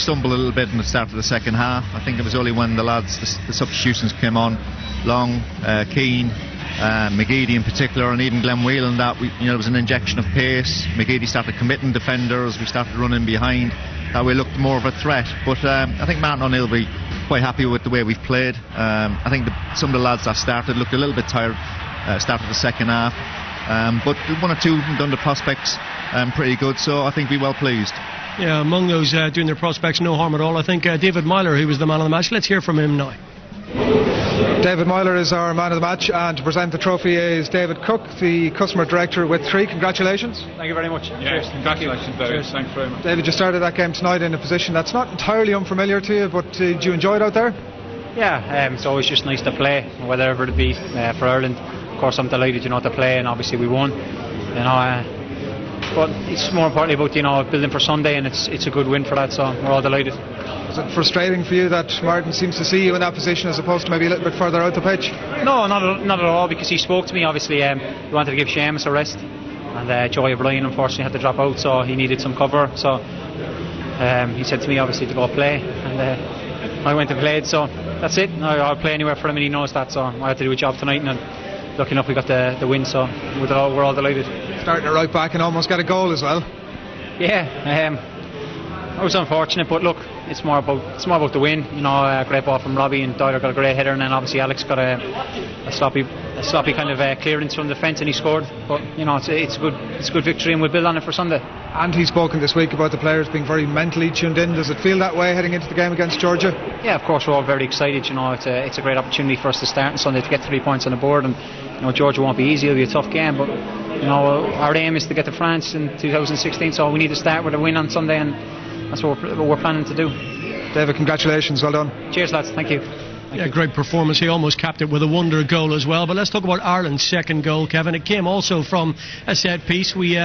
stumbled a little bit in the start of the second half. I think it was only when the substitutions came on, Long, Keane, McGeady in particular, and even Glenn Whelan, that there was an injection of pace. McGeady started committing defenders, we started running behind, that we looked more of a threat. But I think Martin O'Neill will be quite happy with the way we've played. I think some of the lads that started looked a little bit tired, started the second half, but one or two done the prospects pretty good, so I think we're well pleased. Yeah, among those doing their prospects, no harm at all. I think David Myler, who was the man of the match, let's hear from him now. David Myler is our man of the match, and to present the trophy is David Cook, the customer director, with 3. Congratulations. Thank you very much. Yes, congratulations, David. Thanks very much. David, you started that game tonight in a position that's not entirely unfamiliar to you, but did you enjoy it out there? Yeah, it's always just nice to play, whatever it be for Ireland. Of course, I'm delighted, to play, and obviously we won. But it's more importantly about building for Sunday, and it's a good win for that, so we're all delighted. Is it frustrating for you that Martin seems to see you in that position as opposed to maybe a little bit further out the pitch? No, not at all, because he spoke to me. Obviously, he wanted to give Seamus a rest, and Joey O'Brien unfortunately had to drop out, so he needed some cover. So he said to me, obviously, to go play, and I went and played. So that's it. I'll play anywhere for him, and he knows that. So I had to do a job tonight, and lucky enough we got the win. So we're all delighted. Starting it right back and almost got a goal as well. Yeah. I was unfortunate, but look, it's more about the win. A great ball from Robbie, and Doyle got a great header, and then obviously Alex got a sloppy kind of clearance from the fence, and he scored. But it's a good victory, and we'll build on it for Sunday. And he's spoken this week about the players being very mentally tuned in. Does it feel that way heading into the game against Georgia? Yeah, of course, we're all very excited. It's a great opportunity for us to start on Sunday to get 3 points on the board, and Georgia won't be easy. It'll be a tough game, but our aim is to get to France in 2016, so we need to start with a win on Sunday, and that's what we're planning to do. David, congratulations, well done. Cheers, lads, thank you. Great performance. He almost capped it with a wonder goal as well. But let's talk about Ireland's second goal, Kevin. It came also from a set piece. We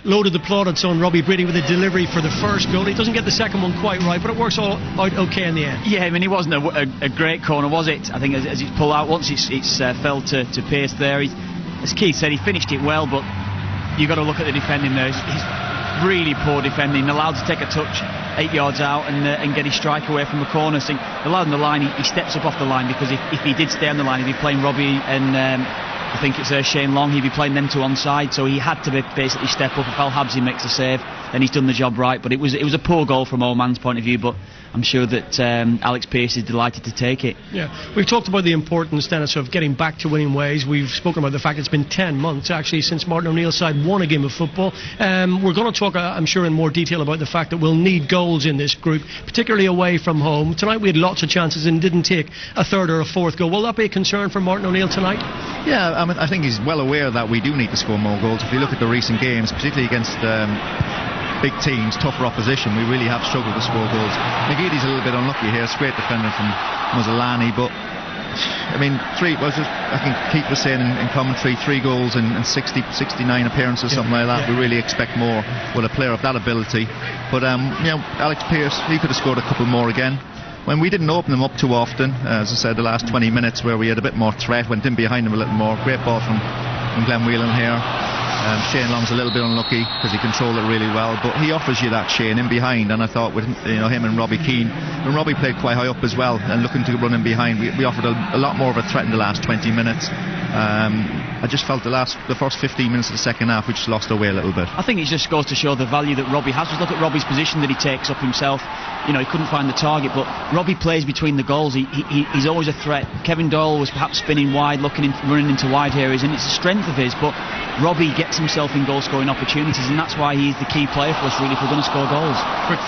loaded the plaudits on Robbie Brady with a delivery for the first goal. He doesn't get the second one quite right, but it works all out okay in the end. Yeah, it wasn't a great corner, was it? I think as it's pulled out, once it's fell to pace there. As Keith said, he finished it well, but you've got to look at the defending there. He's really poor defending, allowed to take a touch 8 yards out and get his strike away from the corner. So the lad on the line, he steps up off the line, because if he did stay on the line, he'd be playing Robbie and I think it's Shane Long, he'd be playing them two onside, so he had to basically step up. If Al Habsi makes a save, then he's done the job right. But it was a poor goal from Oman's point of view, but I'm sure that Alex Pearce is delighted to take it. Yeah, we've talked about the importance, Denis, of getting back to winning ways. We've spoken about the fact it's been 10 months actually since Martin O'Neill's side won a game of football. We're going to talk, I'm sure, in more detail about the fact that we'll need goals in this group, particularly away from home. Tonight we had lots of chances and didn't take a third or a fourth goal. Will that be a concern for Martin O'Neill tonight? Yeah, I think he's well aware that we do need to score more goals. If you look at the recent games, particularly against big teams, tougher opposition, we really have struggled to score goals. McGeady's a little bit unlucky here. It's great defending from Muzzolani, but I think Keith was saying in commentary, 3 goals in 69 appearances, something like that. We really expect more with a player of that ability. But Alex Pearce, he could have scored a couple more again. When we didn't open them up too often, as I said, the last 20 minutes where we had a bit more threat, went in behind them a little more. Great ball from Glenn Whelan here. Shane Long's a little bit unlucky because he controlled it really well, but he offers you that, Shane, in behind. And I thought with him and Robbie Keane, and Robbie played quite high up as well and looking to run in behind, we offered a lot more of a threat in the last 20 minutes. I just felt the first 15 minutes of the second half we just lost our way a little bit. I think it just goes to show the value that Robbie has. Just look at Robbie's position that he takes up himself. He couldn't find the target, but Robbie plays between the goals. He's always a threat. Kevin Doyle was perhaps spinning wide, running into wide areas, and it's a strength of his, but Robbie gets himself in goal scoring opportunities, and that's why he's the key player for us really if we're going to score goals. Quick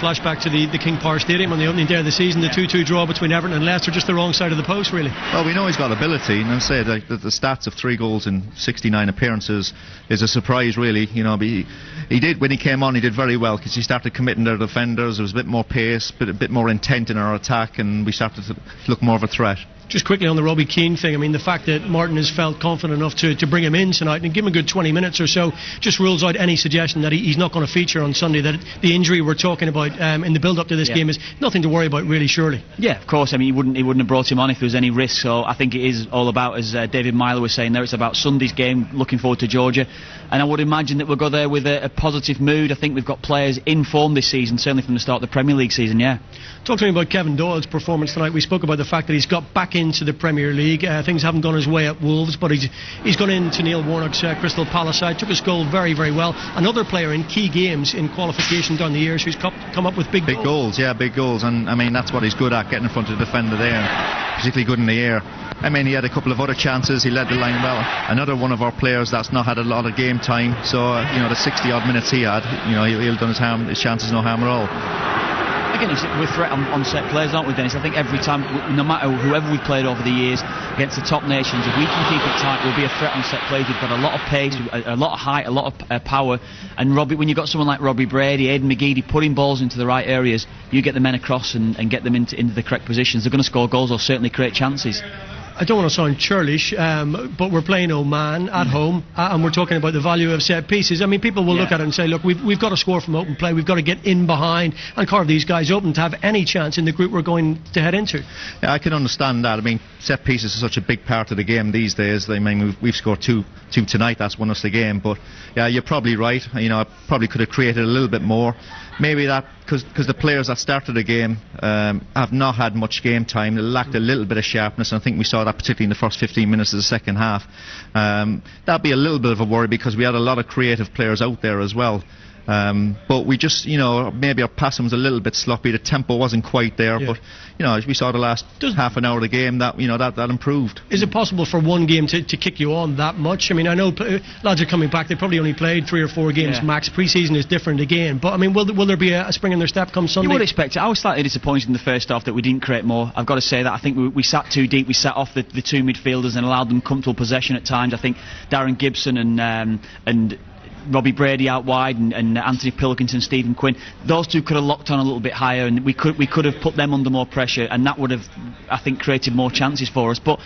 flashback to the King Power Stadium on the opening day of the season, the 2-2 draw between Everton and Leicester, just the wrong side of the post really. Well, we know he's got ability, and I say the stats of 3 goals in 69 appearances is a surprise really. He did, when he came on, he did very well because he started committing their defenders. There was a bit more pace, a bit more intent in our attack, and we started to look more of a threat. Just quickly on the Robbie Keane thing, I mean, the fact that Martin has felt confident enough to bring him in tonight and give him a good 20 minutes or so just rules out any suggestion that he's not going to feature on Sunday, that the injury we're talking about in the build-up to this game is nothing to worry about, really, surely. Yeah, of course. I mean, he wouldn't have brought him on if there was any risk, so I think it is all about, as David Myler was saying there, it's about Sunday's game, looking forward to Georgia, and I would imagine that we'll go there with a positive mood. I think we've got players in form this season, certainly from the start of the Premier League season, yeah. Talk to me about Kevin Doyle's performance tonight. We spoke about the fact that he's got back into the Premier League. Things haven't gone his way at Wolves, but he's gone into Neil Warnock's Crystal Palace side, took his goal very, very well. Another player in key games in qualification down the years who's come up with big goals. Yeah, big goals, and I mean that's what he's good at, getting in front of the defender there, and particularly good in the air. I mean, he had a couple of other chances, he led the line well. Another one of our players that's not had a lot of game time, so the 60 odd minutes he had, he'll done his chances no harm at all. Again, we're threat on set players, aren't we, Dennis? I think every time, no matter whoever we've played over the years against the top nations, if we can keep it tight, we'll be a threat on set plays. We've got a lot of pace, a lot of height, a lot of power. And when you've got someone like Robbie Brady, Aidan McGeady putting balls into the right areas, you get the men across and get them into the correct positions. They're going to score goals or certainly create chances. I don't want to sound churlish, but we're playing Oman at home, and we're talking about the value of set pieces. I mean, people will look at it and say, look, we've got to score from open play, we've got to get in behind and carve these guys open to have any chance in the group we're going to head into. Yeah, I can understand that. I mean, set pieces are such a big part of the game these days. I mean, we've scored two tonight, that's won us the game, but yeah, you're probably right. I probably could have created a little bit more. Maybe that because the players that started the game have not had much game time. They lacked a little bit of sharpness, and I think we saw that particularly in the first 15 minutes of the second half. That'd be a little bit of a worry because we had a lot of creative players out there as well. But we just, maybe our passing was a little bit sloppy. The tempo wasn't quite there, but as we saw the last half an hour of the game, that that improved. Is it possible for one game to kick you on that much? I mean, I know lads are coming back. They probably only played 3 or 4 games max. Pre-season is different again. But I mean, will there be a spring in their step come Sunday? You would expect it. I was slightly disappointed in the first half that we didn't create more. I've got to say that I think we sat too deep. We sat off the two midfielders and allowed them comfortable possession at times. I think Darren Gibson and Robbie Brady out wide and Anthony Pilkington, Stephen Quinn, those two could have locked on a little bit higher, and we could have put them under more pressure, and that would have, I think, created more chances for us. But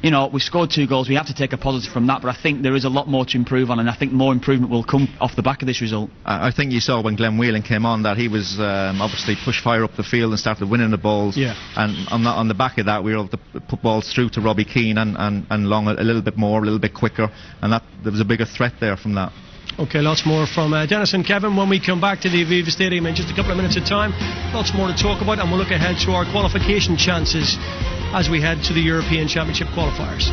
we scored 2 goals. We have to take a positive from that, but I think there is a lot more to improve on, and I think more improvement will come off the back of this result. I think you saw when Glenn Whelan came on that he was obviously pushed fire up the field and started winning the balls. Yeah. And on the back of that, we were able to put balls through to Robbie Keane and Long a little bit more, a little bit quicker, and that there was a bigger threat there from that. Okay, lots more from Denis and Kevin when we come back to the Aviva Stadium in just a couple of minutes of time. Lots more to talk about, and we'll look ahead to our qualification chances as we head to the European Championship qualifiers.